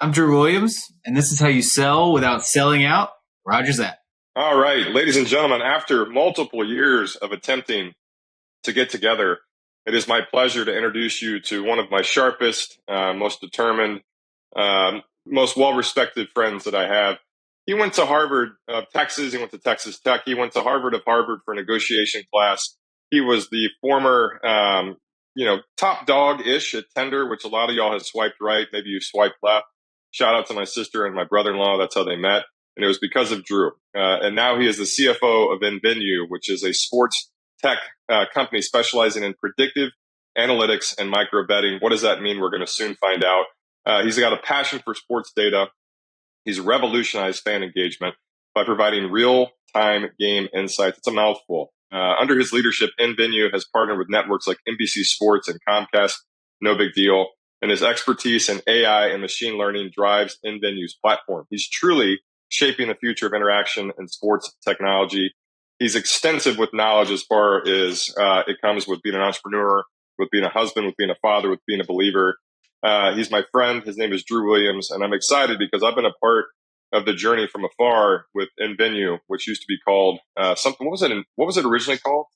I'm Drew Williams, and this is how you sell without selling out. Roger's that. All right, ladies and gentlemen, after multiple years of attempting to get together, it is my pleasure to introduce you to one of my sharpest, most determined, most well-respected friends that I have. He went to Harvard of Texas. He went to Texas Tech. He went to Harvard of Harvard for a negotiation class. He was the former, top dog-ish at Tinder, which a lot of y'all have swiped right. Maybe you swiped left. Shout out to my sister and my brother-in-law. That's how they met. And it was because of Drew. And now he is the CFO of nVenue, which is a sports tech company specializing in predictive analytics and micro betting. What does that mean? We're going to soon find out. He's got a passion for sports data. He's revolutionized fan engagement by providing real-time game insights. It's a mouthful. Under his leadership, nVenue has partnered with networks like NBC Sports and Comcast. No big deal. And his expertise in AI and machine learning drives nVenue's platform. He's truly shaping the future of interaction in sports technology. He's extensive with knowledge as far as it comes with being an entrepreneur, with being a husband, with being a father, with being a believer. He's my friend. His name is Drew Williams, and I'm excited because I've been a part of the journey from afar with nVenue, which used to be called something. What was it originally called?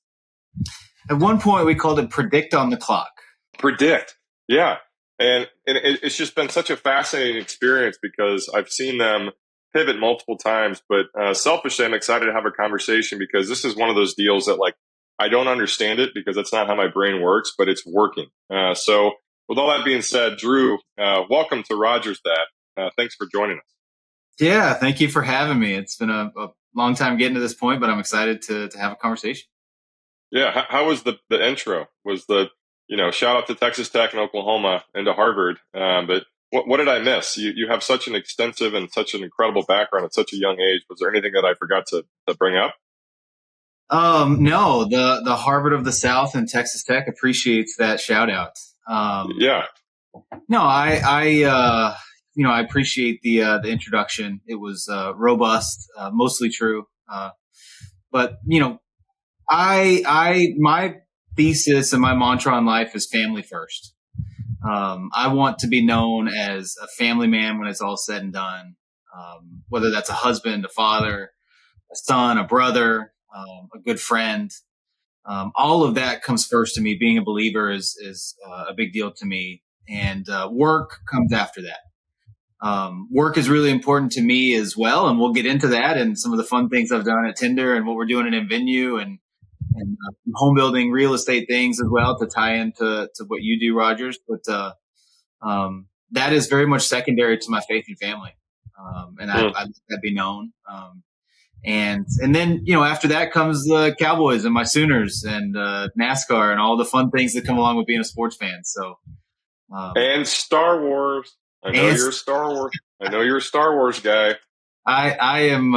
At one point, we called it Predict on the Clock. Predict, yeah. And it's just been such a fascinating experience because I've seen them pivot multiple times. But selfishly, I'm excited to have a conversation because this is one of those deals that, like, I don't understand it because that's not how my brain works, but it's working. So with all that being said, Drew, welcome to Roger's That. Thanks for joining us. Yeah, thank you for having me. It's been a long time getting to this point, but I'm excited to have a conversation. Yeah, how was the intro? Was shout out to Texas Tech and Oklahoma and to Harvard. But what did I miss? You have such an extensive and such an incredible background at such a young age. Was there anything that I forgot to bring up? No, the Harvard of the South and Texas Tech appreciates that shout out. Yeah. No, I appreciate the introduction. It was robust, mostly true. But my thesis and my mantra in life is family first. I want to be known as a family man when it's all said and done. Whether that's a husband, a father, a son, a brother, a good friend. All of that comes first to me. Being a believer is a big deal to me. And work comes after that. Work is really important to me as well. And we'll get into that and some of the fun things I've done at Tinder and what we're doing at nVenue and home building real estate things as well to tie into what you do, Rogers. But that is very much secondary to my faith and family. And I let that be known. And then, after that comes the Cowboys and my Sooners and NASCAR and all the fun things that come along with being a sports fan. So, and Star Wars. I know you're a Star Wars guy. I am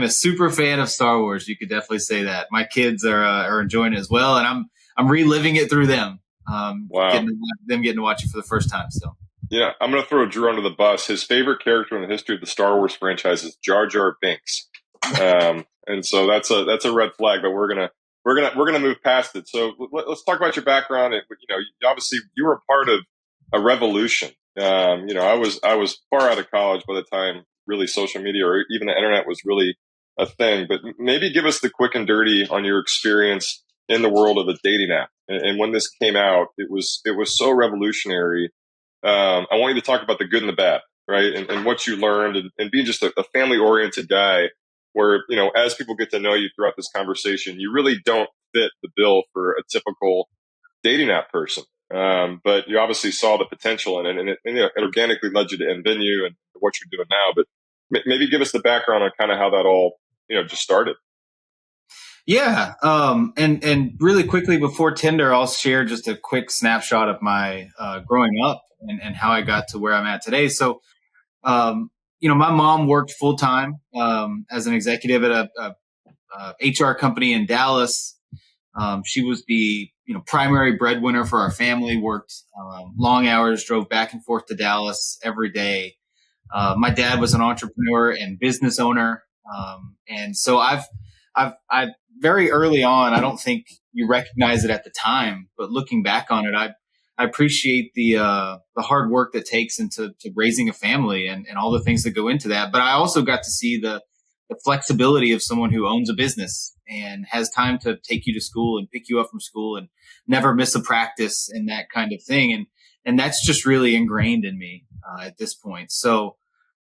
a super fan of Star Wars. You could definitely say that. My kids are enjoying it as well, and I'm reliving it through them. Wow, getting to watch it for the first time. So yeah, I'm going to throw Drew under the bus. His favorite character in the history of the Star Wars franchise is Jar Jar Binks, and so that's a red flag. But we're gonna move past it. So let's talk about your background. Obviously you were a part of a revolution. I was far out of college by the time really social media or even the internet was really a thing, but maybe give us the quick and dirty on your experience in the world of a dating app. And when this came out, it was so revolutionary. I want you to talk about the good and the bad, right? And what you learned and being just a family oriented guy where, as people get to know you throughout this conversation, you really don't fit the bill for a typical dating app person. But you obviously saw the potential in it, and it organically led you to nVenue and what you're doing now. But maybe give us the background on kind of how that all, just started. Yeah. And really quickly before Tinder, I'll share just a quick snapshot of my growing up and how I got to where I'm at today. So, my mom worked full time as an executive at a HR company in Dallas. She was the primary breadwinner for our family, worked long hours, drove back and forth to Dallas every day. My dad was an entrepreneur and business owner. And so I've very early on, I don't think you recognize it at the time, but looking back on it, I appreciate the hard work that takes into raising a family and all the things that go into that. But I also got to see the flexibility of someone who owns a business and has time to take you to school and pick you up from school and never miss a practice and that kind of thing. And that's just really ingrained in me at this point. So,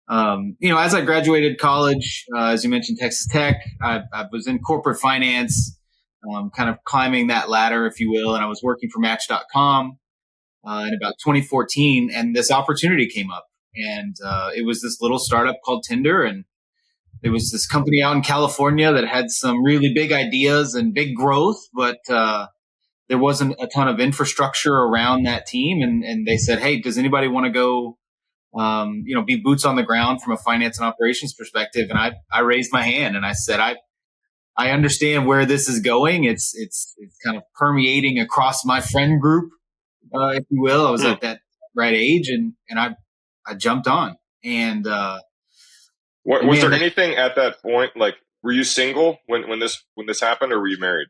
as I graduated college, as you mentioned, Texas Tech, I was in corporate finance, kind of climbing that ladder, if you will. And I was working for Match.com in about 2014, and this opportunity came up. And it was this little startup called Tinder. And there was this company out in California that had some really big ideas and big growth, but there wasn't a ton of infrastructure around that team. And they said, hey, does anybody want to go, be boots on the ground from a finance and operations perspective? And I raised my hand and I said, I understand where this is going. It's kind of permeating across my friend group, if you will. I was at that right age and I jumped on. And was there anything at that point? Like, were you single when this happened, or were you married?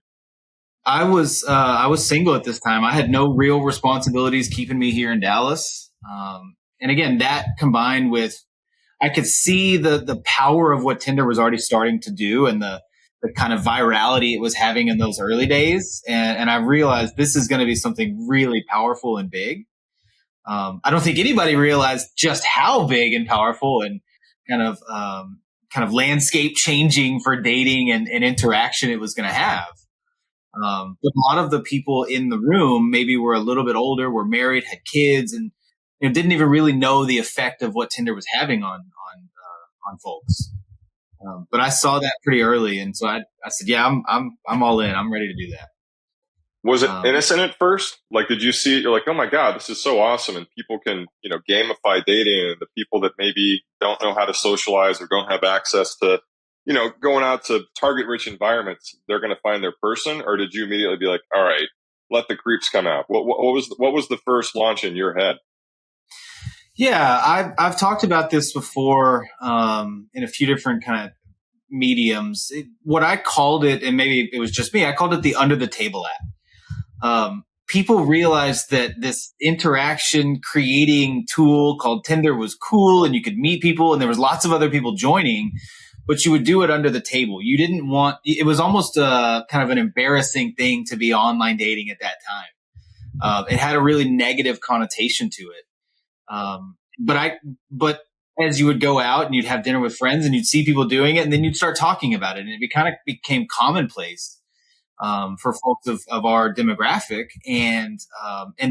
I was single at this time. I had no real responsibilities keeping me here in Dallas. And again, that combined with, I could see the power of what Tinder was already starting to do and the kind of virality it was having in those early days. And I realized this is going to be something really powerful and big. I don't think anybody realized just how big and powerful and kind of landscape changing for dating and interaction it was going to have. But a lot of the people in the room maybe were a little bit older, were married, had kids, and didn't even really know the effect of what Tinder was having on folks. But I saw that pretty early, and so I said, "Yeah, I'm all in. I'm ready to do that." Was it innocent at first? Like, did you see it? You're like, "Oh my God, this is so awesome!" And people can, gamify dating, and the people that maybe don't know how to socialize or don't have access to, going out to target-rich environments, they're going to find their person. Or did you immediately be like, "All right, let the creeps come out"? What was the first launch in your head? Yeah, I've talked about this before in a few different kind of mediums. What I called it, and maybe it was just me, I called it the under the table app. People realized that this interaction creating tool called Tinder was cool, and you could meet people, and there was lots of other people joining, but you would do it under the table. You didn't want, it was almost a kind of an embarrassing thing to be online dating at that time. It had a really negative connotation to it. But as you would go out and you'd have dinner with friends and you'd see people doing it, and then you'd start talking about it, and it kind of became commonplace for folks of our demographic, and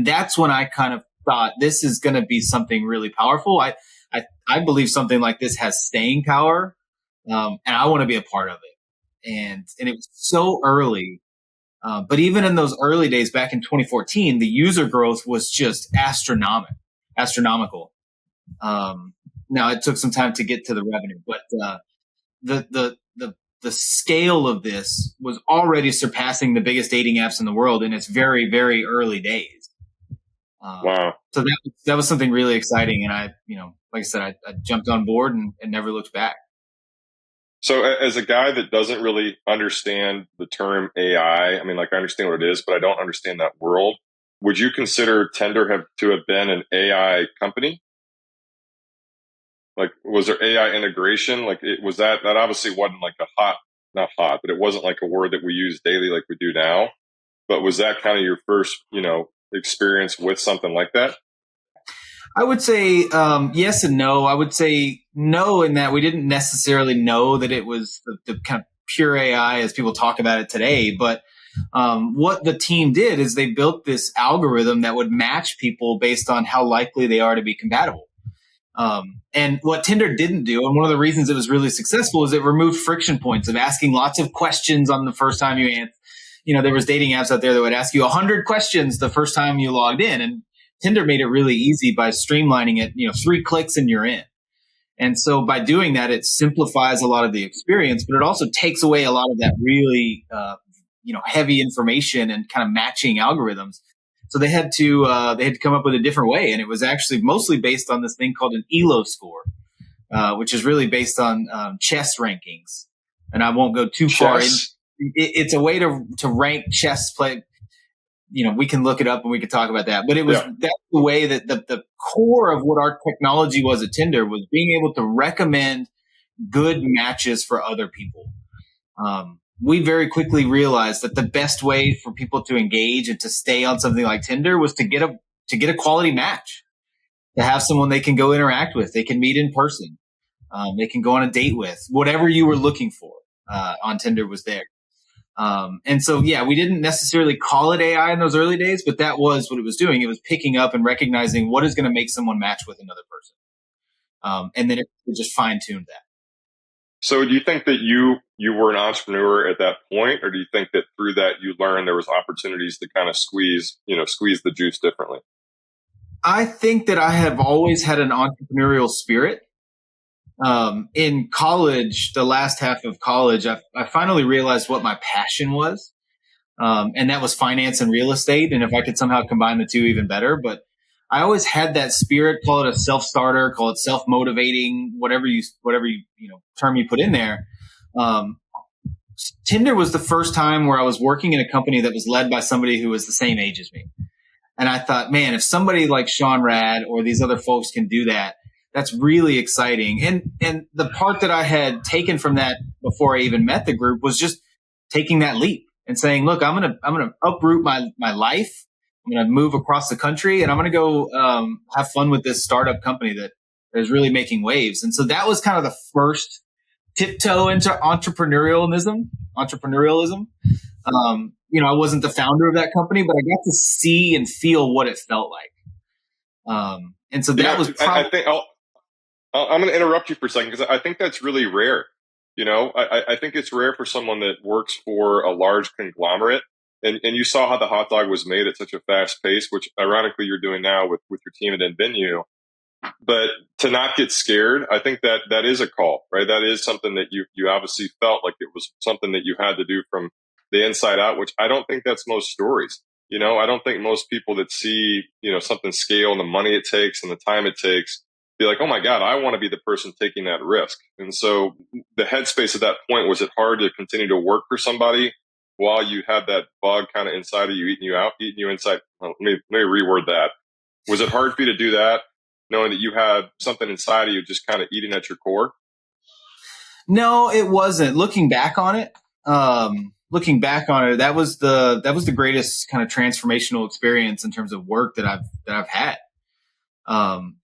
that's when I kind of thought this is going to be something really powerful. I believe something like this has staying power, and I want to be a part of it. And it was so early. But even in those early days back in 2014, the user growth was just astronomical. Now it took some time to get to the revenue, but the scale of this was already surpassing the biggest dating apps in the world in its very, very early days. Wow! So that was something really exciting, and I, like I said, I jumped on board and never looked back. So as a guy that doesn't really understand the term AI, I mean, like, I understand what it is, but I don't understand that world. Would you consider Tinder to have been an AI company? Like, was there AI integration? Like, was that obviously wasn't like not hot, but it wasn't like a word that we use daily like we do now. But was that kind of your first, experience with something like that? I would say yes and no. I would say no in that we didn't necessarily know that it was the kind of pure AI as people talk about it today. But what the team did is they built this algorithm that would match people based on how likely they are to be compatible. And what Tinder didn't do, and one of the reasons it was really successful, is it removed friction points of asking lots of questions on the first time you answer. There was dating apps out there that would ask you 100 questions the first time you logged in, and Tinder made it really easy by streamlining it, 3 clicks and you're in. And so by doing that, it simplifies a lot of the experience, but it also takes away a lot of that really, heavy information and kind of matching algorithms. So they had to come up with a different way. And it was actually mostly based on this thing called an ELO score, which is really based on chess rankings. And I won't go too far in. It's a way to rank chess play. we can look it up and we can talk about that. But that's the way that the core of what our technology was at Tinder was being able to recommend good matches for other people. We very quickly realized that the best way for people to engage and to stay on something like Tinder was to get a quality match, to have someone they can go interact with, they can meet in person, they can go on a date with, whatever you were looking for on Tinder was there. And so, we didn't necessarily call it AI in those early days, but that was what it was doing. It was picking up and recognizing what is going to make someone match with another person. And then it just fine-tuned that. So do you think that you were an entrepreneur at that point, or do you think that through that you learned there was opportunities to kind of squeeze the juice differently? I think that I have always had an entrepreneurial spirit. In college, the last half of college, I finally realized what my passion was. And that was finance and real estate. And if I could somehow combine the two, even better. But I always had that spirit, call it a self-starter, call it self-motivating, whatever term you put in there. Tinder was the first time where I was working in a company that was led by somebody who was the same age as me. And I thought, man, if somebody like Sean Rad or these other folks can do that, that's really exciting. And the part that I had taken from that before I even met the group was just taking that leap and saying, look, I'm going to uproot my life. I'm going to move across the country and I'm going to go have fun with this startup company that is really making waves. And so that was kind of the first tiptoe into entrepreneurialism. I wasn't the founder of that company, but I got to see and feel what it felt like. And so that was probably... I think I'm going to interrupt you for a second because I think that's really rare. I think it's rare for someone that works for a large conglomerate. And you saw how the hot dog was made at such a fast pace, which ironically you're doing now with your team at nVenue. But to not get scared, I think that is a call, right? That is something that you obviously felt like it was something that you had to do from the inside out, which I don't think that's most stories. I don't think most people that see, something scale and the money it takes and the time it takes be like, oh my God, I want to be the person taking that risk. And so the headspace at that point, was it hard to continue to work for somebody while you had that bug kind of inside of you, eating you inside? Well, let me reword that. Was it hard for you to do that, knowing that you had something inside of you just kind of eating at your core? No, it wasn't. Looking back on it, that was the greatest kind of transformational experience in terms of work that I've had.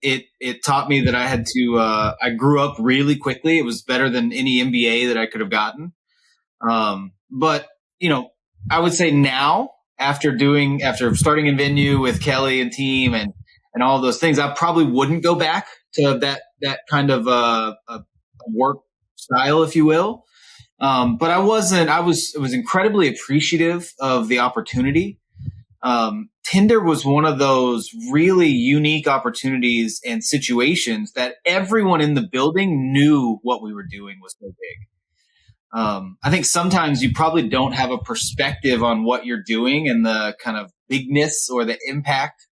It taught me that I had to, I grew up really quickly. It was better than any MBA that I could have gotten. But I would say now after starting nVenue with Kelly and team and all of those things, I probably wouldn't go back to that kind of, a work style, if you will. But I was incredibly appreciative of the opportunity. Tinder was one of those really unique opportunities and situations that everyone in the building knew what we were doing was so big. I think sometimes you probably don't have a perspective on what you're doing and the kind of bigness or the impact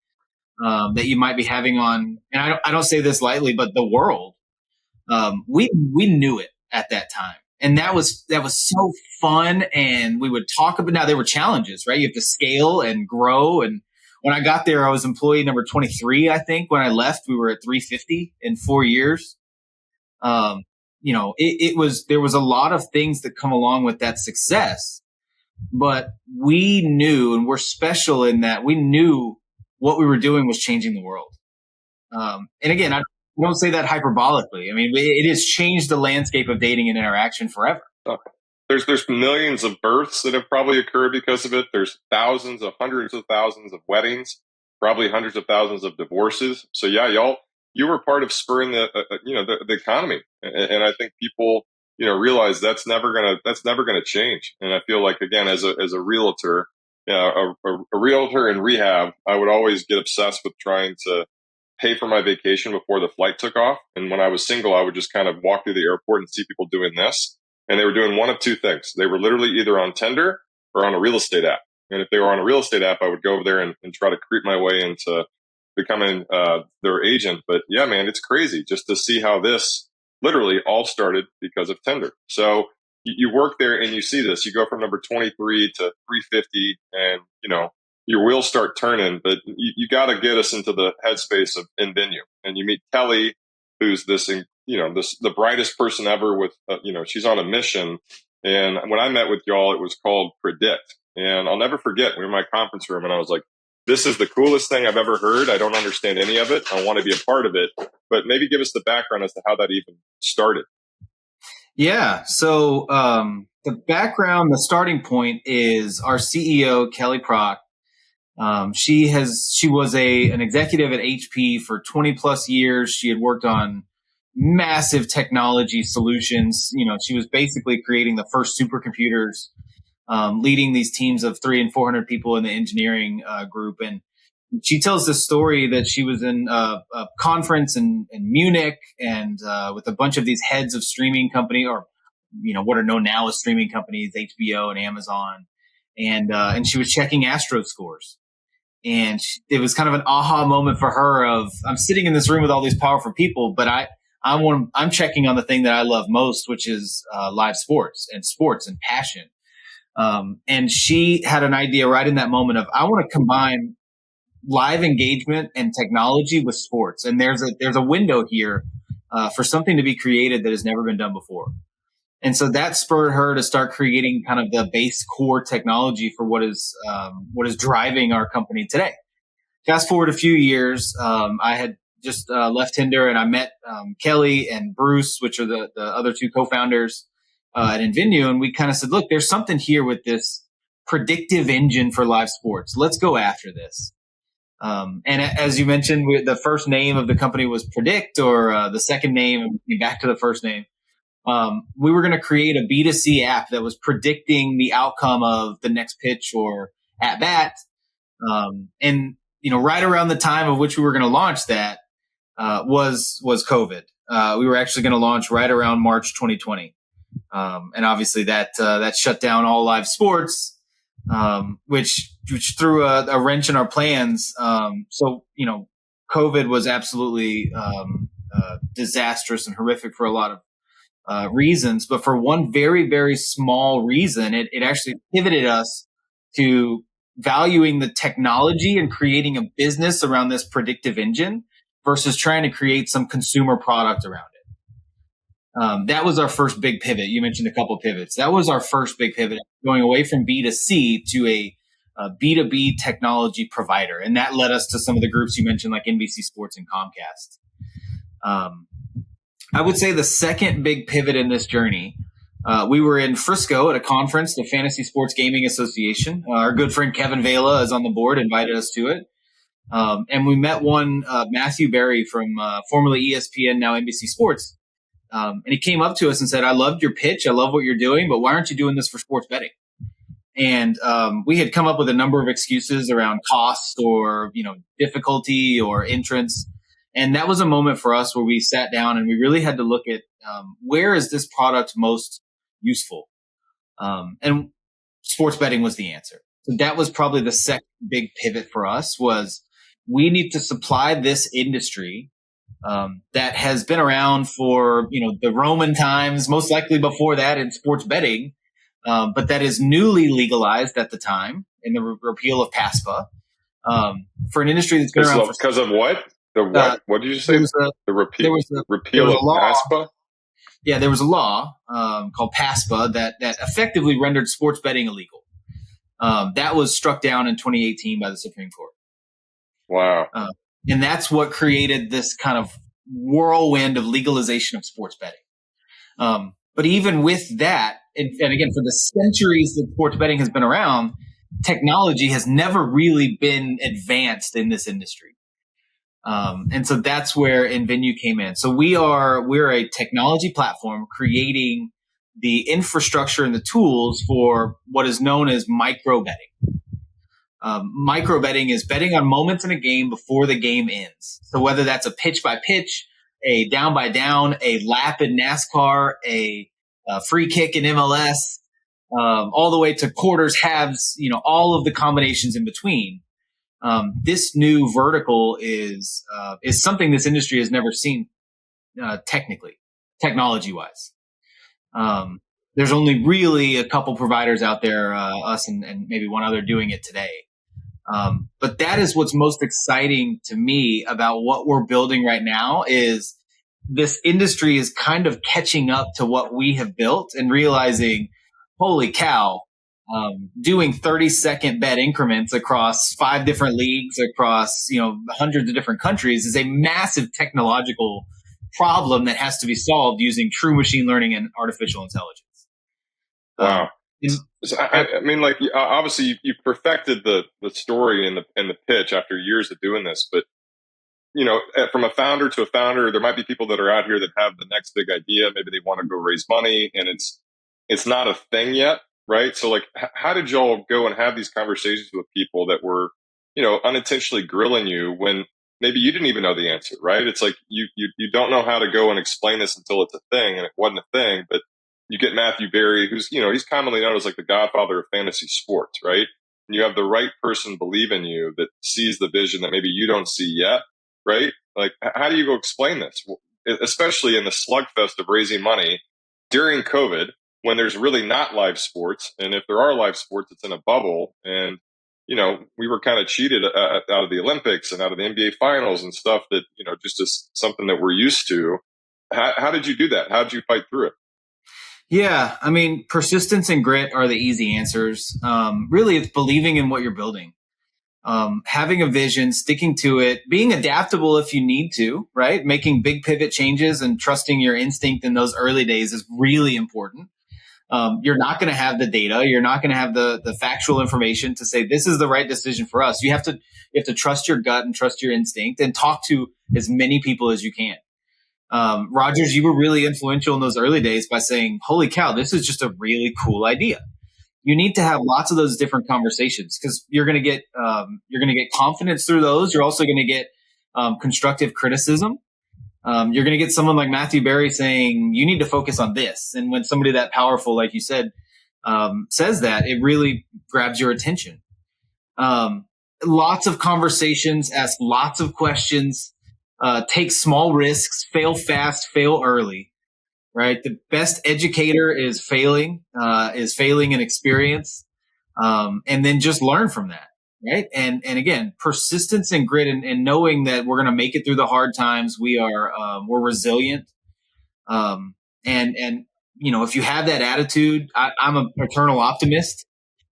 that you might be having on, and I don't say this lightly, but the world. We knew it at that time. And that was so fun. And we would talk about, now there were challenges, right? You have to scale and grow. And when I got there, I was employee number 23, I think. When I left, we were at 350 in 4 years. There was a lot of things that come along with that success, but we knew, and we're special in that we knew what we were doing was changing the world. And again, I don't say that hyperbolically. I mean, it has changed the landscape of dating and interaction forever. Okay. There's millions of births that have probably occurred because of it. There's hundreds of thousands of weddings, probably hundreds of thousands of divorces. So yeah, you were part of spurring the economy, and I think people realize that's never gonna change. And I feel like, again, as a realtor, a realtor in rehab, I would always get obsessed with trying to pay for my vacation before the flight took off. And when I was single, I would just kind of walk through the airport and see people doing this. And they were doing one of two things. They were literally either on Tinder or on a real estate app. And if they were on a real estate app, I would go over there and try to creep my way into becoming their agent. But yeah, man, it's crazy just to see how this literally all started because of Tinder. So you work there and you see this. You go from number 23 to 350, and your wheels start turning. But you got to get us into the headspace of nVenue, and you meet Kelly, who's the brightest person ever. With she's on a mission. And when I met with y'all, it was called Predict, and I'll never forget. We were in my conference room, and I was like, "This is the coolest thing I've ever heard. I don't understand any of it. I want to be a part of it." But maybe give us the background as to how that even started. Yeah. So the background, the starting point is our CEO, Kelly Prock. She was an executive at HP for 20 plus years. She had worked on massive technology solutions. She was basically creating the first supercomputers, leading these teams of 300 and 400 people in the engineering group. And she tells the story that she was in a conference in Munich and with a bunch of these heads of streaming company, or what are known now as streaming companies, HBO and Amazon, and she was checking Astro scores. And it was kind of an aha moment for her of, I'm sitting in this room with all these powerful people, but I'm checking on the thing that I love most, which is live sports and passion. And she had an idea right in that moment of, I want to combine live engagement and technology with sports. And there's a window here for something to be created that has never been done before. And so that spurred her to start creating kind of the base core technology for what is driving our company today. Fast forward a few years, I had just left Tinder, and I met Kelly and Bruce, which are the other two co-founders at nVenue, and we kind of said, look, there's something here with this predictive engine for live sports. Let's go after this. And as you mentioned, the first name of the company was Predict, or the second name, back to the first name. We were going to create a B2C app that was predicting the outcome of the next pitch or at bat. And right around the time of which we were going to launch that was COVID. We were actually going to launch right around March 2020. And obviously that shut down all live sports, which threw a wrench in our plans. So COVID was absolutely disastrous and horrific for a lot of reasons, but for one very, very small reason, it actually pivoted us to valuing the technology and creating a business around this predictive engine versus trying to create some consumer product around it. That was our first big pivot. You mentioned a couple of pivots. That was our first big pivot, going away from B2C to a B2B technology provider. And that led us to some of the groups you mentioned, like NBC Sports and Comcast. I would say the second big pivot in this journey, we were in Frisco at a conference, the Fantasy Sports Gaming Association. Our good friend Kevin Vela is on the board, invited us to it. And we met one Matthew Berry from formerly ESPN, now NBC Sports. And he came up to us and said, I loved your pitch. I love what you're doing, but why aren't you doing this for sports betting? And we had come up with a number of excuses around cost or, difficulty or entrance. And that was a moment for us where we sat down and we really had to look at where is this product most useful? And sports betting was the answer. So that was probably the second big pivot for us, was we need to supply this industry that has been around for, the Roman times, most likely before that in sports betting, but that is newly legalized at the time in the repeal of PASPA, for an industry that's been around because of what? The what? What did you say? The repeal of PASPA? Yeah, there was a law called PASPA that effectively rendered sports betting illegal. That was struck down in 2018 by the Supreme Court. Wow. And that's what created this kind of whirlwind of legalization of sports betting. But even with that, and again, for the centuries that sports betting has been around, technology has never really been advanced in this industry. And so that's where nVenue came in. So we're a technology platform creating the infrastructure and the tools for what is known as micro betting. Micro betting is betting on moments in a game before the game ends. So whether that's a pitch by pitch, a down by down, a lap in NASCAR, a free kick in MLS, all the way to quarters, halves, all of the combinations in between. This new vertical is something this industry has never seen, technology wise. There's only really a couple providers out there, us and maybe one other, doing it today. But that is what's most exciting to me about what we're building right now is this industry is kind of catching up to what we have built and realizing, holy cow, doing 30-second bet increments across 5 different leagues across, hundreds of different countries is a massive technological problem that has to be solved using true machine learning and artificial intelligence. Wow. So, I mean, like, obviously you perfected the story and the pitch after years of doing this, but from a founder to a founder, there might be people that are out here that have the next big idea. Maybe they want to go raise money and it's not a thing yet. Right. So like, how did y'all go and have these conversations with people that were, unintentionally grilling you when maybe you didn't even know the answer? Right. It's like you don't know how to go and explain this until it's a thing, and it wasn't a thing. But you get Matthew Berry, who's, he's commonly known as like the godfather of fantasy sports. Right. And you have the right person believe in you that sees the vision that maybe you don't see yet. Right. Like, how do you go explain this, especially in the slugfest of raising money during COVID, when there's really not live sports? And if there are live sports, it's in a bubble. And, we were kind of cheated out of the Olympics and out of the NBA finals and stuff that, just is something that we're used to. How did you do that? How did you fight through it? Yeah, I mean, persistence and grit are the easy answers. Really, it's believing in what you're building. Having a vision, sticking to it, being adaptable if you need to, right? Making big pivot changes and trusting your instinct in those early days is really important. You're not going to have the data. You're not going to have the factual information to say this is the right decision for us. You have to trust your gut and trust your instinct and talk to as many people as you can. Rogers, you were really influential in those early days by saying, holy cow, this is just a really cool idea. You need to have lots of those different conversations because you're going to get confidence through those. You're also going to get constructive criticism. You're going to get someone like Matthew Berry saying you need to focus on this, and when somebody that powerful, like you said, says that, it really grabs your attention. Lots of conversations, ask lots of questions, take small risks, fail fast, fail early. Right. The best educator is failing in experience. And then just learn from that. Right. And again, persistence and grit and knowing that we're going to make it through the hard times. We're resilient. And if you have that attitude, I'm an eternal optimist.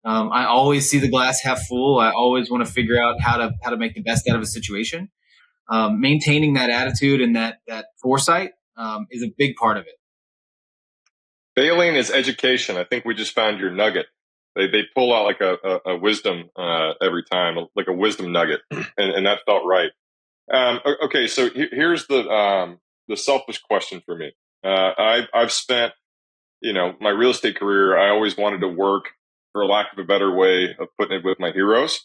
I always see the glass half full. I always want to figure out how to make the best out of a situation. Maintaining that attitude and that foresight, is a big part of it. Failing is education. I think we just found your nugget. They pull out like a wisdom every time, like a wisdom nugget, and that felt right. Okay, so here's the selfish question for me. I've spent my real estate career. I always wanted to work, for lack of a better way of putting it, with my heroes,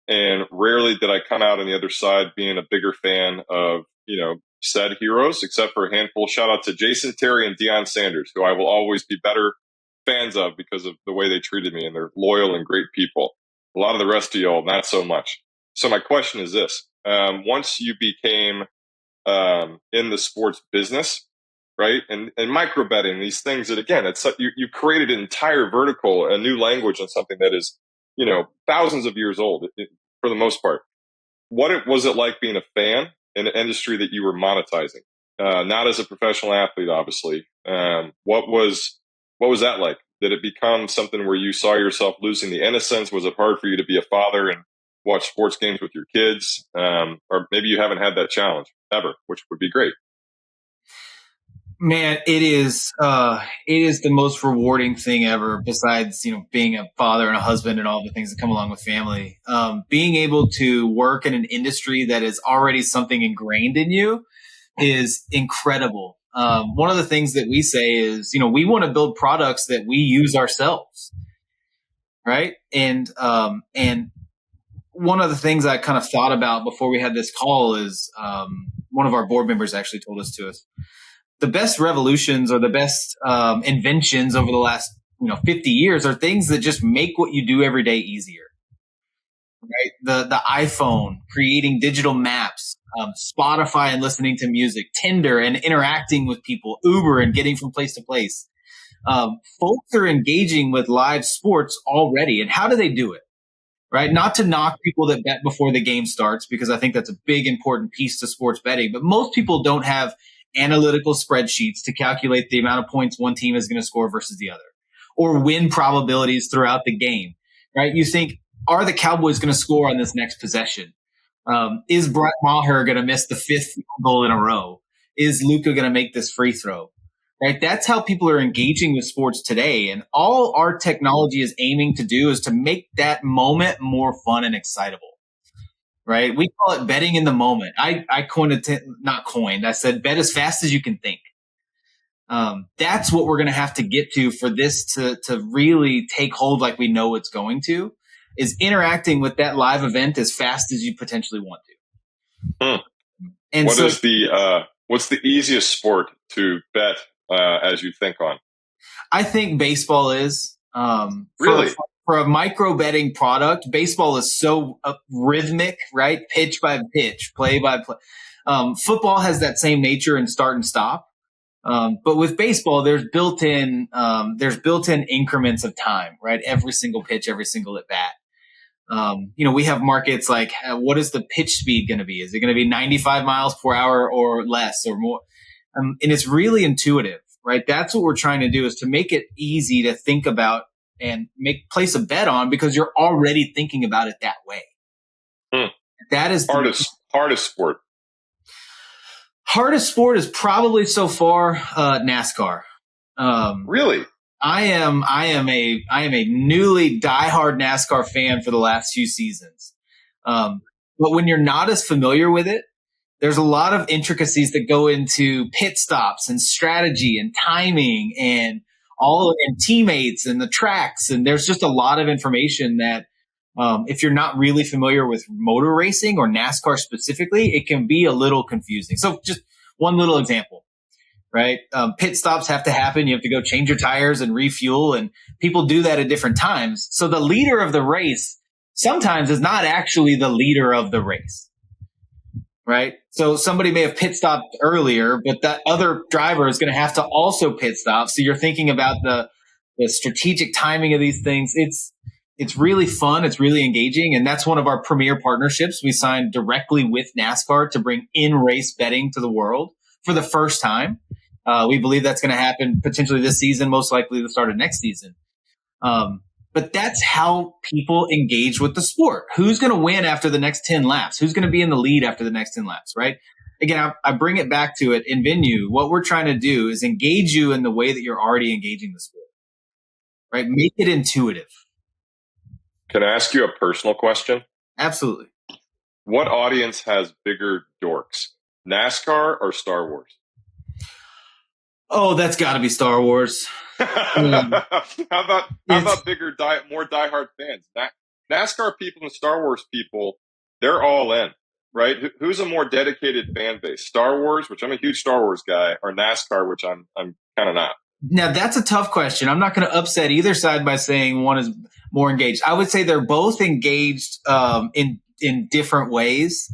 and rarely did I come out on the other side being a bigger fan of said heroes, except for a handful. Shout out to Jason Terry and Deion Sanders, who I will always be better fans of because of the way they treated me, and they're loyal and great people. A lot of the rest of y'all, not so much. So my question is this. Once you became in the sports business, right, and micro betting, these things that, again, it's you created an entire vertical, a new language on something that is, thousands of years old for the most part. What was it like being a fan in an industry that you were monetizing? Not as a professional athlete, obviously. What was that like? Did it become something where you saw yourself losing the innocence? Was it hard for you to be a father and watch sports games with your kids? Or maybe you haven't had that challenge ever, which would be great. Man, it is the most rewarding thing ever, besides, being a father and a husband and all the things that come along with family. Being able to work in an industry that is already something ingrained in you is incredible. One of the things that we say is, we want to build products that we use ourselves. Right. And one of the things I kind of thought about before we had this call is, one of our board members actually told us the best revolutions or the best inventions over the last 50 years are things that just make what you do every day easier. Right? The iPhone, creating digital maps, Spotify and listening to music, Tinder and interacting with people, Uber and getting from place to place. Folks are engaging with live sports already. And how do they do it? right? Not to knock people that bet before the game starts, because I think that's a big, important piece to sports betting. But most people don't have analytical spreadsheets to calculate the amount of points one team is going to score versus the other, or win probabilities throughout the game, right? You think, are the Cowboys going to score on this next possession? Is Brett Maher going to miss the fifth goal in a row? Is Luka going to make this free throw? Right? That's how people are engaging with sports today. And all our technology is aiming to do is to make that moment more fun and excitable. Right? We call it betting in the moment. I coined it, not coined. I said, bet as fast as you can think. That's what we're going to have to get to for this to really take hold like we know it's going to, is interacting with that live event as fast as you potentially want to. And what's the easiest sport to bet as you think on? I think baseball is. Really? For a micro betting product, baseball is so rhythmic, right? Pitch by pitch, play by play. Football has that same nature and start and stop. But with baseball, there's built-in increments of time, right? Every single pitch, every single at bat. We have markets like, what is the pitch speed going to be? Is it going to be 95 miles per hour or less or more? And it's really intuitive, right? That's what we're trying to do, is to make it easy to think about and place a bet on, because you're already thinking about it that way. That is hardest sport. Hardest sport is probably so far NASCAR. Really? I am a newly diehard NASCAR fan for the last few seasons. But when you're not as familiar with it, there's a lot of intricacies that go into pit stops and strategy and timing and teammates and the tracks. And there's just a lot of information that, if you're not really familiar with motor racing or NASCAR specifically, it can be a little confusing. So just one little example, right? Pit stops have to happen. You have to go change your tires and refuel, and people do that at different times. So the leader of the race sometimes is not actually the leader of the race, right? So somebody may have pit stopped earlier, but that other driver is going to have to also pit stop. So you're thinking about the strategic timing of these things. It's really fun. It's really engaging. And that's one of our premier partnerships. We signed directly with NASCAR to bring in-race betting to the world for the first time. We believe that's going to happen potentially this season, most likely the start of next season. But that's how people engage with the sport. Who's going to win after the next 10 laps? Who's going to be in the lead after the next 10 laps, right? Again, I bring it back to it. nVenue, what we're trying to do is engage you in the way that you're already engaging the sport, right? Make it intuitive. Can I ask you a personal question? Absolutely. What audience has bigger dorks, NASCAR or Star Wars? Oh, that's got to be Star Wars. How about more diehard fans? NASCAR people and Star Wars people, they're all in, right? Who's a more dedicated fan base? Star Wars, which I'm a huge Star Wars guy, or NASCAR, which I'm kind of not? Now, that's a tough question. I'm not going to upset either side by saying one is more engaged. I would say they're both engaged in different ways.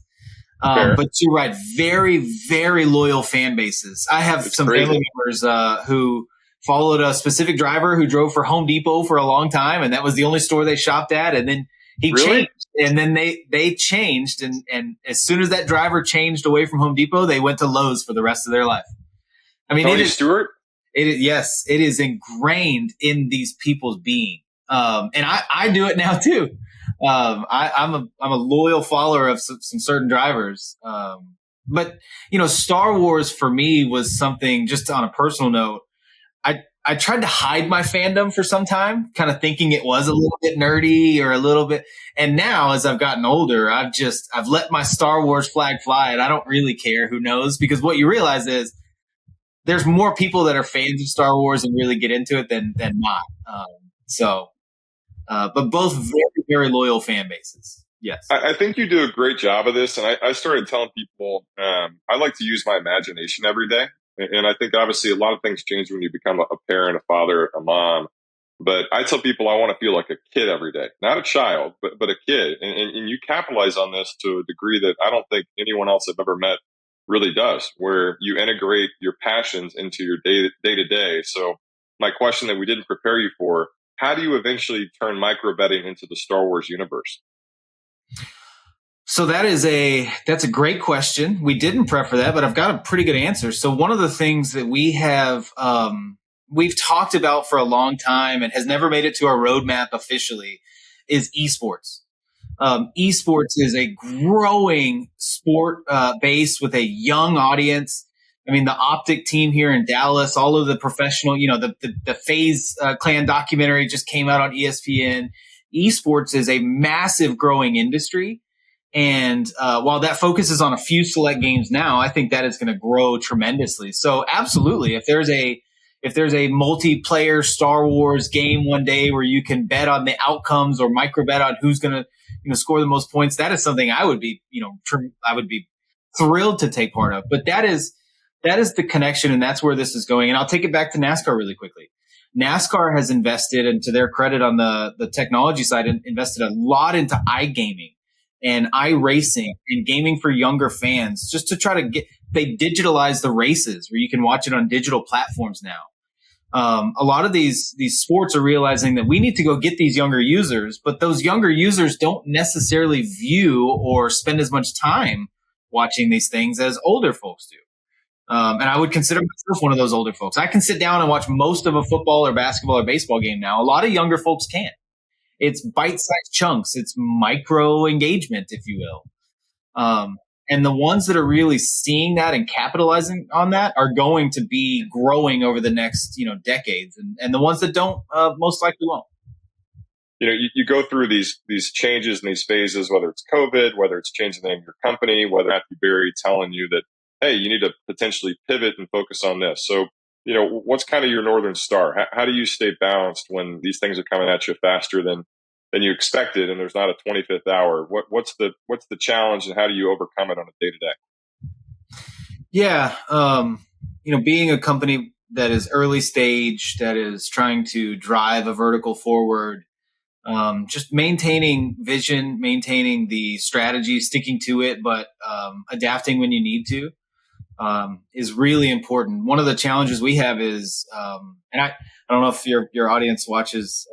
But you're right. Very, very loyal fan bases. I have some family members who followed a specific driver who drove for Home Depot for a long time, and that was the only store they shopped at. And then he changed, and then they changed. And as soon as that driver changed away from Home Depot, they went to Lowe's for the rest of their life. I mean, Tony Stewart? Yes, it is ingrained in these people's being. And I do it now too. I'm a loyal follower of some certain drivers. But Star Wars for me was something, just on a personal note. I tried to hide my fandom for some time, kind of thinking it was a little bit nerdy or a little bit. And now, as I've gotten older, I've let my Star Wars flag fly, and I don't really care who knows, because what you realize is there's more people that are fans of Star Wars and really get into it than not. But both very, very loyal fan bases. Yes. I think you do a great job of this. And I started telling people I like to use my imagination every day. And I think obviously a lot of things change when you become a parent, a father, a mom. But I tell people I want to feel like a kid every day, not a child, but a kid. And you capitalize on this to a degree that I don't think anyone else I've ever met really does, where you integrate your passions into your day to day. So my question that we didn't prepare you for: how do you eventually turn micro betting into the Star Wars universe? So that's a great question. We didn't prep for that, but I've got a pretty good answer. So one of the things that we've talked about for a long time and has never made it to our roadmap officially is esports. Esports is a growing sport base with a young audience. I mean, the Optic team here in Dallas, all of the professional, the FaZe Clan documentary just came out on ESPN. Esports is a massive growing industry. And while that focuses on a few select games now, I think that is going to grow tremendously. So absolutely, if there's a multiplayer Star Wars game one day where you can bet on the outcomes or micro bet on who's going to score the most points, that is something I would be thrilled to take part of. But that is the connection, and that's where this is going. And I'll take it back to NASCAR really quickly. NASCAR has invested, and to their credit on the technology side, invested a lot into iGaming and iRacing and gaming for younger fans, just to try to they digitalize the races where you can watch it on digital platforms now. A lot of these sports are realizing that we need to go get these younger users, but those younger users don't necessarily view or spend as much time watching these things as older folks do. And I would consider myself one of those older folks. I can sit down and watch most of a football or basketball or baseball game now. A lot of younger folks can't. It's bite-sized chunks. It's micro engagement, if you will. And the ones that are really seeing that and capitalizing on that are going to be growing over the next, decades. And the ones that don't, most likely won't. You go through these changes and these phases, whether it's COVID, whether it's changing the name of your company, whether Matthew Berry telling you that, hey, you need to potentially pivot and focus on this. So, what's kind of your Northern Star? How do you stay balanced when these things are coming at you faster than you expected and there's not a 25th hour? What's the challenge, and how do you overcome it on a day-to-day? Yeah. Being a company that is early stage, that is trying to drive a vertical forward, just maintaining vision, maintaining the strategy, sticking to it, but adapting when you need to, is really important. One of the challenges we have is, and I don't know if your audience watches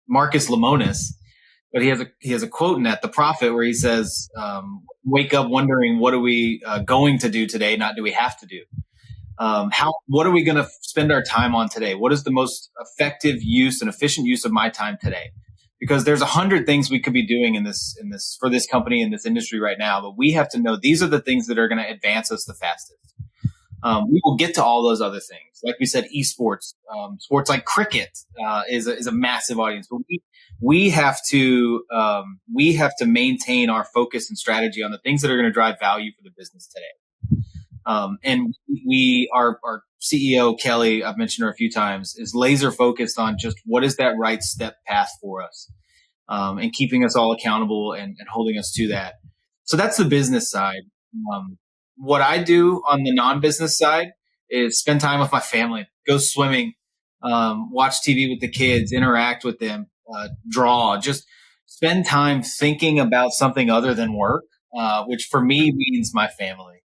Marcus Lemonis, but he has a quote in that, The Prophet, where he says, "Wake up wondering what are we going to do today, not do we have to do. What are we going to spend our time on today? What is the most effective use and efficient use of my time today?" Because there's 100 things we could be doing in this for this company, in this industry right now, but we have to know these are the things that are going to advance us the fastest. We will get to all those other things. Like we said, esports, sports like cricket is a massive audience, but we have to maintain our focus and strategy on the things that are going to drive value for the business today. And our CEO, Kelly, I've mentioned her a few times, is laser focused on just what is that right step path for us, and keeping us all accountable and holding us to that. So that's the business side. What I do on the non-business side is spend time with my family, go swimming, watch TV with the kids, interact with them, draw, just spend time thinking about something other than work, which for me means my family.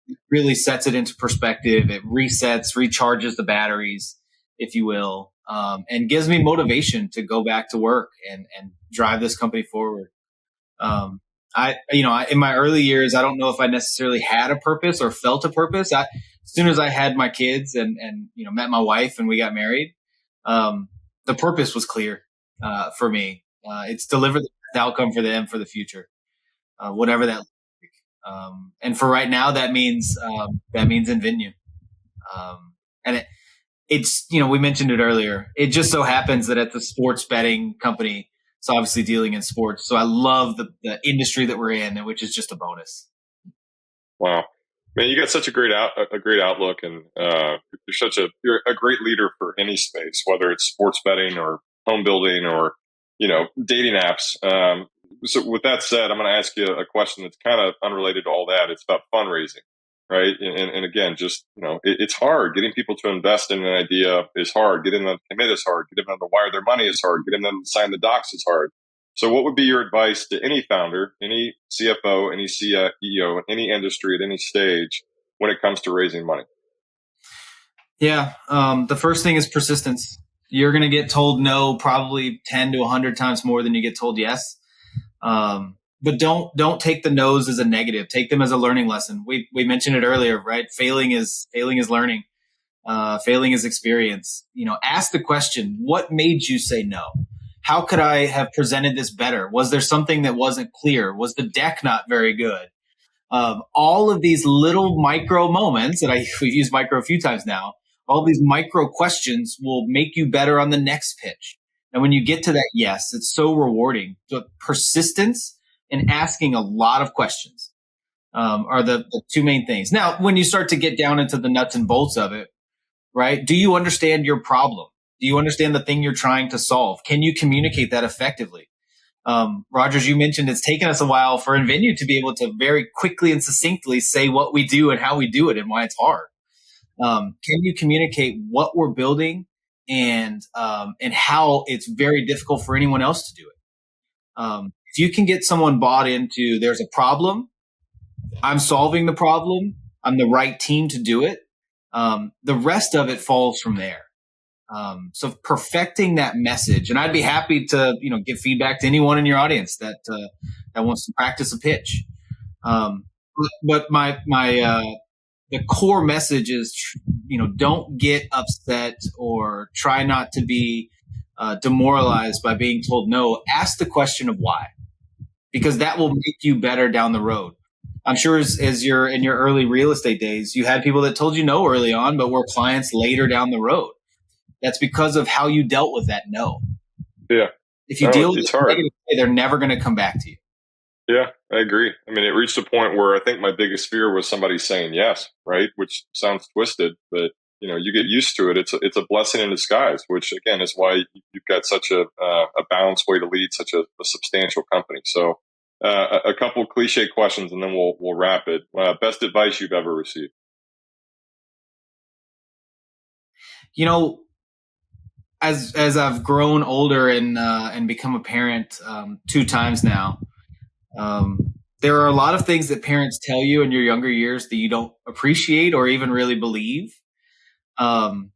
It really sets it into perspective. It resets, recharges the batteries, if you will, and gives me motivation to go back to work and drive this company forward. In my early years, I don't know if I necessarily had a purpose or felt a purpose. As soon as I had my kids and met my wife and we got married, the purpose was clear for me. It's deliver the best outcome for them for the future, whatever that looks like. And for right now, that means nVenue. And it's we mentioned it earlier. It just so happens that it's a sports betting company. It's obviously dealing in sports. So I love the industry that we're in, which is just a bonus. Wow. Man, you got such a great outlook, and you're a great leader for any space, whether it's sports betting or home building or, dating apps. So with that said, I'm going to ask you a question that's kind of unrelated to all that. It's about fundraising, right? And again, just, it's hard. Getting people to invest in an idea is hard. Getting them to commit is hard. Getting them to wire their money is hard. Getting them to sign the docs is hard. So what would be your advice to any founder, any CFO, any CEO in any industry at any stage when it comes to raising money? Yeah. The first thing is persistence. You're going to get told no probably 10 to 100 times more than you get told yes. But don't take the no's as a negative. Take them as a learning lesson. We mentioned it earlier, right? Failing is learning. Failing is experience. Ask the question, what made you say no? How could I have presented this better? Was there something that wasn't clear? Was the deck not very good? All of these little micro moments, and we've used micro a few times now, all these micro questions will make you better on the next pitch. And when you get to that yes, it's so rewarding. So persistence and asking a lot of questions are the two main things. Now, when you start to get down into the nuts and bolts of it, right? Do you understand your problem? Do you understand the thing you're trying to solve? Can you communicate that effectively? Rogers, you mentioned it's taken us a while for nVenue to be able to very quickly and succinctly say what we do and how we do it and why it's hard. Can you communicate what we're building and how it's very difficult for anyone else to do it? If you can get someone bought into there's a problem, I'm solving the problem, I'm the right team to do it, the rest of it falls from there. So perfecting that message, and I'd be happy to, give feedback to anyone in your audience that wants to practice a pitch. But the core message is, don't get upset or try not to be demoralized by being told no. Ask the question of why, because that will make you better down the road. I'm sure as you're in your early real estate days, you had people that told you no early on, but were clients later down the road. That's because of how you dealt with that no. Yeah. If you deal with it negatively, they're never going to come back to you. Yeah, I agree. I mean, it reached a point where I think my biggest fear was somebody saying yes, right? Which sounds twisted, but you get used to it. It's a blessing in disguise, which again is why you've got such a balanced way to lead such a substantial company. So a couple cliche questions, and then we'll wrap it. Best advice you've ever received? As I've grown older and become a parent 2 times now, there are a lot of things that parents tell you in your younger years that you don't appreciate or even really believe. When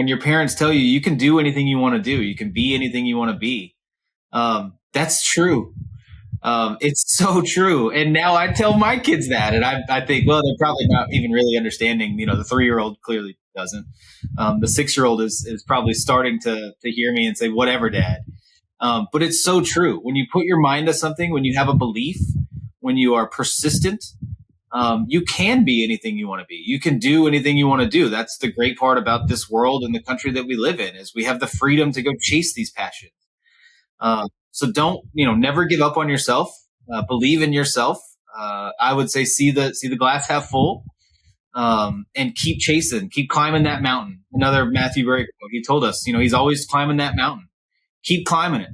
your parents tell you you can do anything you want to do, you can be anything you want to be. That's true. It's so true. And now I tell my kids that, and I think, well, they're probably not even really understanding. The 3-year-old clearly doesn't. The 6-year-old is probably starting to hear me and say, whatever, Dad. But it's so true. When you put your mind to something, when you have a belief, when you are persistent, you can be anything you want to be. You can do anything you want to do. That's the great part about this world and the country that we live in, is we have the freedom to go chase these passions. So don't, never give up on yourself. Believe in yourself. I would say see the glass half full, and keep chasing, keep climbing that mountain. Another Matthew Berry quote, he told us, he's always climbing that mountain. Keep climbing it.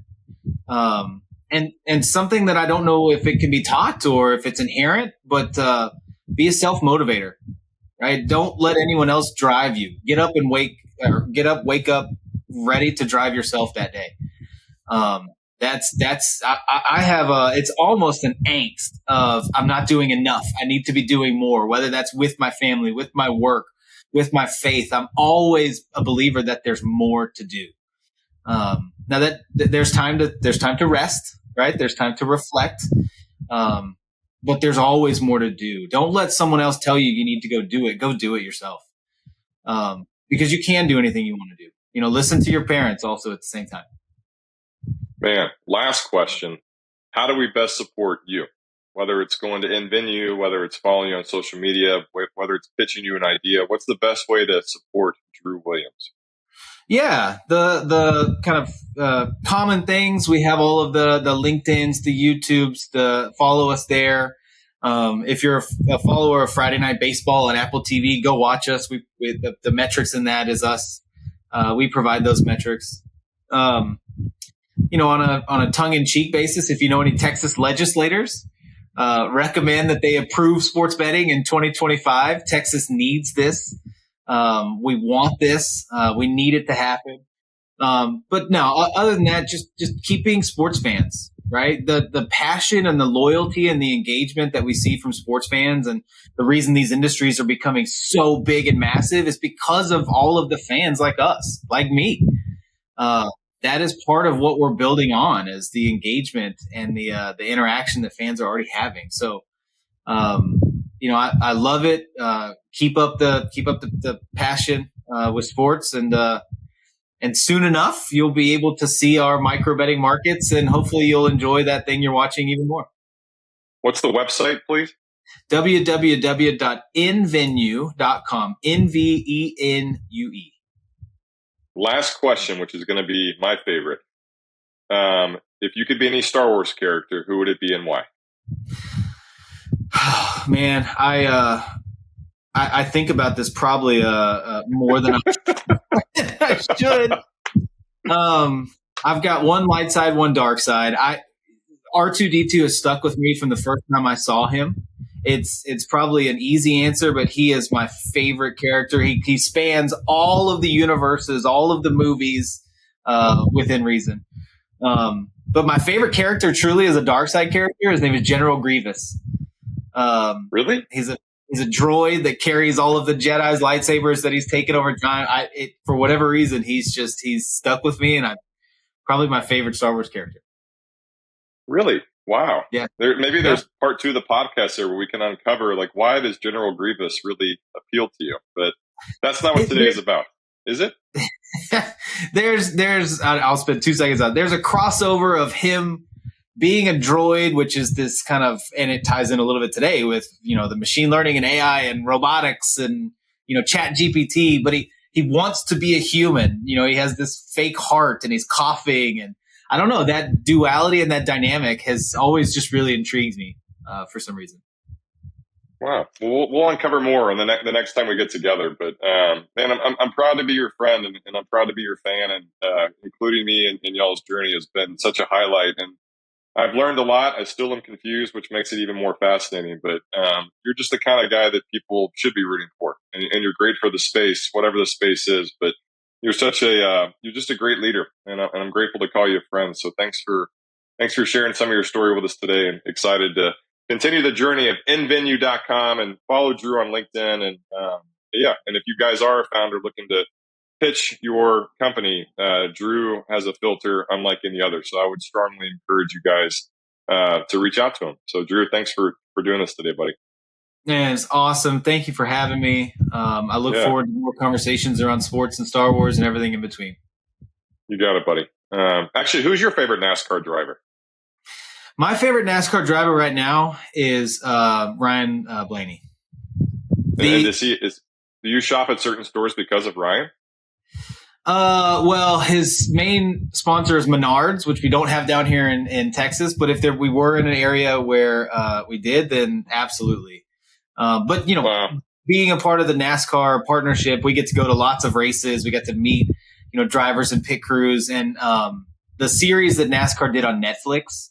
And something that I don't know if it can be taught or if it's inherent, but be a self-motivator, right? Don't let anyone else drive you. Wake up ready to drive yourself that day. I have it's almost an angst of I'm not doing enough. I need to be doing more, whether that's with my family, with my work, with my faith. I'm always a believer that there's more to do. Now that there's time to rest, right? There's time to reflect. But there's always more to do. Don't let someone else tell you need to go do it. Go do it yourself. Because you can do anything you want to do. Listen to your parents also at the same time. Man, last question. How do we best support you? Whether it's going to nVenue, whether it's following you on social media, whether it's pitching you an idea, what's the best way to support Drew Williams? Yeah, the kind of common things. We have all of the LinkedIn's, the YouTubes, follow us there. If you're a follower of Friday Night Baseball on Apple TV, go watch us. The metrics in that is us. We provide those metrics. On a tongue-in-cheek basis, if you know any Texas legislators, recommend that they approve sports betting in 2025. Texas needs this. We want this. We need it to happen. But no, other than that, just keep being sports fans, right? The passion and the loyalty and the engagement that we see from sports fans, and the reason these industries are becoming so big and massive is because of all of the fans like us, like me. That is part of what we're building on, is the engagement and the interaction that fans are already having. So, I love it. Keep up the passion with sports, and soon enough you'll be able to see our micro betting markets, and hopefully you'll enjoy that thing you're watching even more. What's the website, please? www.nvenue.com. NVENUE. Last question, which is going to be my favorite. If you could be any Star Wars character, who would it be and why? Man, I think about this probably more than I should. I've got one light side, one dark side. R2-D2 has stuck with me from the first time I saw him. It's probably an easy answer, but he is my favorite character. He spans all of the universes, all of the movies, within reason. But my favorite character truly is a dark side character. His name is General Grievous. Really? He's a droid that carries all of the Jedi's lightsabers that he's taken over time. For whatever reason, he's stuck with me, and probably my favorite Star Wars character. Really? Wow. Yeah. There's part 2 of the podcast here where we can uncover why does General Grievous really appeal to you? But that's not what today is about, is it? I'll spend 2 seconds on. There's a crossover of him being a droid, which is this kind of, and it ties in a little bit today with the machine learning and AI and robotics and Chat GPT. But he wants to be a human. He has this fake heart and he's coughing, and I don't know, that duality and that dynamic has always just really intrigued me for some reason. Wow. Well, we'll uncover more on the next time we get together. But man, I'm proud to be your friend, and I'm proud to be your fan, and including me in y'all's journey has been such a highlight. And I've learned a lot. I still am confused, which makes it even more fascinating. But you're just the kind of guy that people should be rooting for, and you're great for the space, whatever the space is. But you're just a great leader, and I'm grateful to call you a friend. So thanks for sharing some of your story with us today, and excited to continue the journey of nvenue.com and follow Drew on LinkedIn. And and if you guys are a founder looking to pitch your company, Drew has a filter unlike any other. So I would strongly encourage you guys to reach out to him. So Drew, thanks for doing this today, buddy. Man, it's awesome. Thank you for having me. I look forward to more conversations around sports and Star Wars and everything in between. You got it, buddy. Actually, who's your favorite NASCAR driver? My favorite NASCAR driver right now is Ryan Blaney. Do you shop at certain stores because of Ryan? Well, his main sponsor is Menards, which we don't have down here in Texas. But if we were in an area where we did, then absolutely. But wow. Being a part of the NASCAR partnership, we get to go to lots of races. We get to meet, drivers and pit crews. And the series that NASCAR did on Netflix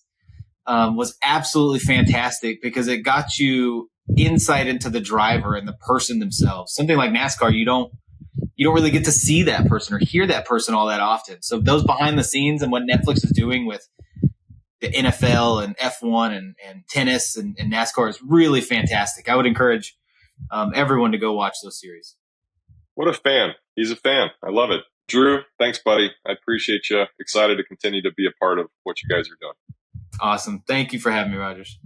was absolutely fantastic because it got you insight into the driver and the person themselves. Something like NASCAR, you don't really get to see that person or hear that person all that often. So those behind the scenes and what Netflix is doing with the NFL and F1 and tennis and NASCAR is really fantastic. I would encourage everyone to go watch those series. What a fan. He's a fan. I love it. Drew, thanks, buddy. I appreciate you. Excited to continue to be a part of what you guys are doing. Awesome. Thank you for having me, Rogers.